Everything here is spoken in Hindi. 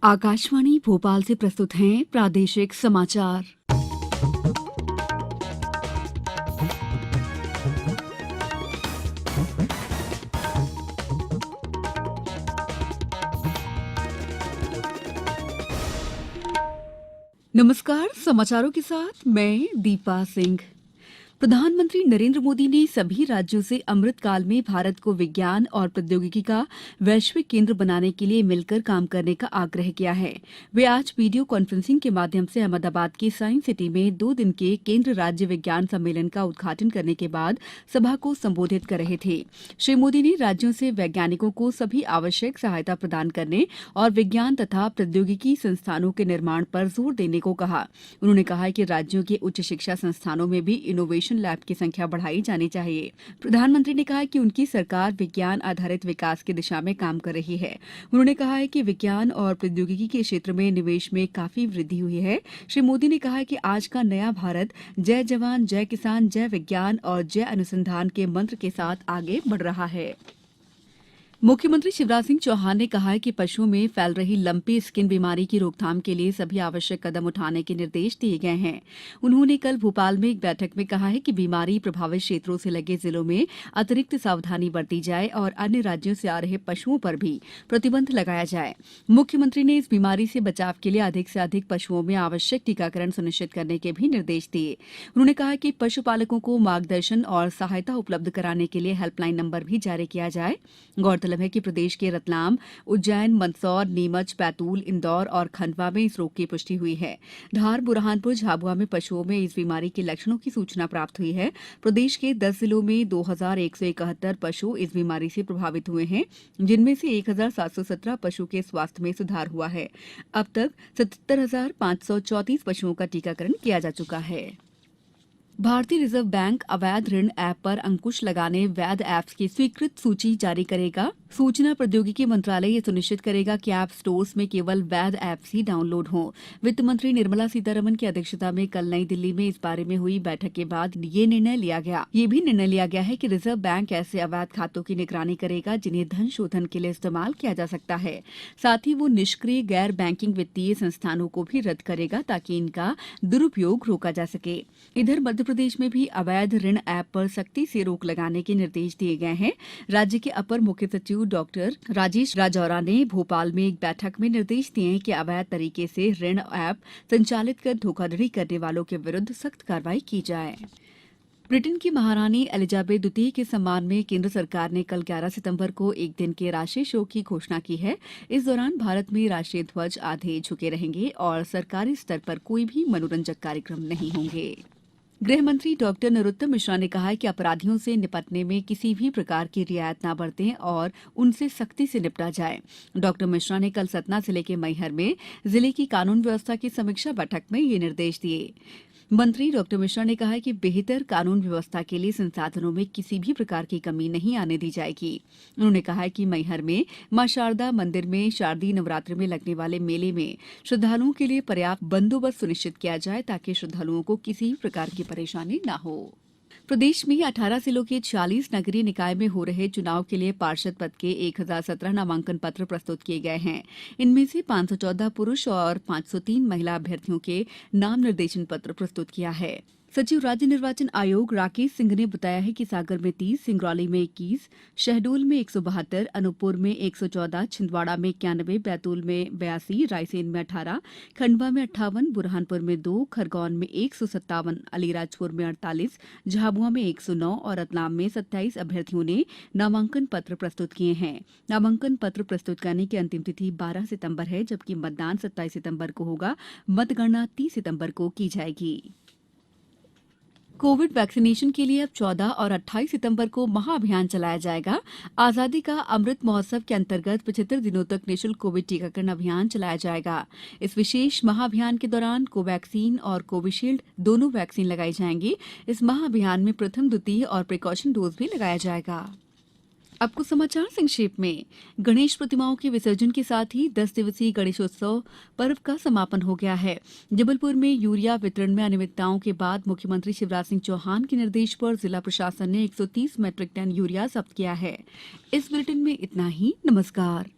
आकाशवाणी भोपाल से प्रस्तुत हैं प्रादेशिक समाचार। नमस्कार, समाचारों के साथ मैं दीपा सिंह। प्रधानमंत्री नरेंद्र मोदी ने सभी राज्यों से अमृतकाल में भारत को विज्ञान और प्रौद्योगिकी का वैश्विक केंद्र बनाने के लिए मिलकर काम करने का आग्रह किया है। वे आज वीडियो कॉन्फ्रेंसिंग के माध्यम से अहमदाबाद की साइंस सिटी में 2 दिन के केंद्र राज्य विज्ञान सम्मेलन का उद्घाटन करने के बाद सभा को संबोधित कर रहे थे। श्री मोदी ने राज्यों से वैज्ञानिकों को सभी आवश्यक सहायता प्रदान करने और विज्ञान तथा प्रौद्योगिकी संस्थानों के निर्माण पर जोर देने को कहा। उन्होंने कहा कि राज्यों के उच्च शिक्षा संस्थानों में भी इनोवेशन लैब की संख्या बढ़ाई जानी चाहिए। प्रधानमंत्री ने कहा कि उनकी सरकार विज्ञान आधारित विकास की दिशा में काम कर रही है। उन्होंने कहा है कि विज्ञान और प्रौद्योगिकी के क्षेत्र में निवेश में काफी वृद्धि हुई है। श्री मोदी ने कहा कि आज का नया भारत जय जवान, जय किसान, जय विज्ञान और जय अनुसंधान के मंत्र के साथ आगे बढ़ रहा है। मुख्यमंत्री शिवराज सिंह चौहान ने कहा है कि पशुओं में फैल रही लंपी स्किन बीमारी की रोकथाम के लिए सभी आवश्यक कदम उठाने के निर्देश दिए गए हैं। उन्होंने कल भोपाल में एक बैठक में कहा है कि बीमारी प्रभावित क्षेत्रों से लगे जिलों में अतिरिक्त सावधानी बरती जाए और अन्य राज्यों से आ रहे पशुओं पर भी प्रतिबंध लगाया जाए। मुख्यमंत्री ने इस बीमारी से बचाव के लिए अधिक से अधिक पशुओं में आवश्यक टीकाकरण सुनिश्चित करने के भी निर्देश दिए। उन्होंने कहा कि पशुपालकों को मार्गदर्शन और सहायता उपलब्ध कराने के लिए हेल्पलाइन नंबर भी जारी किया जाए। गौरतलब है कि प्रदेश के रतलाम, उज्जैन, मंदसौर, नीमच, बैतूल, इंदौर और खंडवा में इस रोग की पुष्टि हुई है। धार, बुरहानपुर, झाबुआ में पशुओं में इस बीमारी के लक्षणों की सूचना प्राप्त हुई है। प्रदेश के 10 जिलों में 2171 पशु इस बीमारी से प्रभावित हुए हैं, जिनमें से 1717 पशु के स्वास्थ्य में सुधार हुआ है। अब तक 77,534 पशुओं का टीकाकरण किया जा चुका है। भारतीय रिजर्व बैंक अवैध ऋण ऐप पर अंकुश लगाने वैध ऐप्स की स्वीकृत सूची जारी करेगा। सूचना प्रौद्योगिकी मंत्रालय ये सुनिश्चित करेगा कि ऐप स्टोर्स में केवल वैध ऐप्स ही डाउनलोड हों। वित्त मंत्री निर्मला सीतारमण की अध्यक्षता में कल नई दिल्ली में इस बारे में हुई बैठक के बाद ये भी निर्णय लिया गया है कि रिजर्व बैंक ऐसे अवैध खातों की निगरानी करेगा जिन्हें धन शोधन के लिए इस्तेमाल किया जा सकता है। साथ ही वो निष्क्रिय गैर बैंकिंग वित्तीय संस्थानों को भी रद्द करेगा ताकि इनका दुरुपयोग रोका जा सके। इधर मध्य प्रदेश में भी अवैध ऋण ऐप पर सख्ती से रोक लगाने के निर्देश दिए गए हैं। राज्य के अपर मुख्य सचिव डॉक्टर राजेश राजौरा ने भोपाल में एक बैठक में निर्देश दिए हैं कि अवैध तरीके से ऋण ऐप संचालित कर धोखाधड़ी करने वालों के विरुद्ध सख्त कार्रवाई की जाए। ब्रिटेन की महारानी एलिजाबेथ द्वितीय के सम्मान में केंद्र सरकार ने कल 11 सितंबर को एक दिन के राष्ट्रीय शोक की घोषणा की है। इस दौरान भारत में राष्ट्रीय ध्वज आधे झुके रहेंगे और सरकारी स्तर पर कोई भी मनोरंजक कार्यक्रम नहीं होंगे। गृह मंत्री डॉक्टर नरोत्तम मिश्रा ने कहा है कि अपराधियों से निपटने में किसी भी प्रकार की रियायत न बरतें और उनसे सख्ती से निपटा जाए। डॉक्टर मिश्रा ने कल सतना जिले के मैहर में जिले की कानून व्यवस्था की समीक्षा बैठक में ये निर्देश दिए। मंत्री डॉक्टर मिश्रा ने कहा कि बेहतर कानून व्यवस्था के लिए संसाधनों में किसी भी प्रकार की कमी नहीं आने दी जाएगी। उन्होंने कहा कि मैहर में मां शारदा मंदिर में शारदीय नवरात्रि में लगने वाले मेले में श्रद्धालुओं के लिए पर्याप्त बंदोबस्त सुनिश्चित किया जाए ताकि श्रद्धालुओं को किसी भी प्रकार की परेशानी न हो। प्रदेश में 18 जिलों के 46 नगरीय निकाय में हो रहे चुनाव के लिए पार्षद पद के 1017 नामांकन पत्र प्रस्तुत किए गए हैं। इनमें से 514 पुरुष और 503 महिला अभ्यर्थियों के नाम निर्देशन पत्र प्रस्तुत किया है। सचिव राज्य निर्वाचन आयोग राकेश सिंह ने बताया है कि सागर में 30, सिंगरौली में 21, शहडोल में 172, अनूपपुर में 114, छिंदवाड़ा में 91, बैतूल में 82, रायसेन में 18, खंडवा में 58, बुरहानपुर में 2, खरगोन में 157, अलीराजपुर में 48, झाबुआ में 109 और रतलाम में 27 अभ्यर्थियों ने नामांकन पत्र प्रस्तुत किए हैं। नामांकन पत्र प्रस्तुत करने की अंतिम तिथि 12 सितंबर है, जबकि मतदान 27 सितंबर को होगा। मतगणना 30 सितंबर को की जाएगी। कोविड वैक्सीनेशन के लिए अब 14 और 28 सितंबर को महाअभियान चलाया जाएगा। आजादी का अमृत महोत्सव के अंतर्गत 75 दिनों तक निःशुल्क कोविड टीकाकरण अभियान चलाया जाएगा। इस विशेष महाअभियान के दौरान कोवैक्सीन और कोविशील्ड दोनों वैक्सीन लगाई जाएंगी। इस महाअभियान में प्रथम, द्वितीय और प्रिकॉशन डोज भी लगाया जाएगा। अब कुछ समाचार संक्षेप में। गणेश प्रतिमाओं के विसर्जन के साथ ही 10 दिवसीय गणेशोत्सव पर्व का समापन हो गया है। जबलपुर में यूरिया वितरण में अनियमितताओं के बाद मुख्यमंत्री शिवराज सिंह चौहान के निर्देश पर जिला प्रशासन ने 130 मीट्रिक टन यूरिया जब्त किया है। इस बुलेटिन में इतना ही। नमस्कार।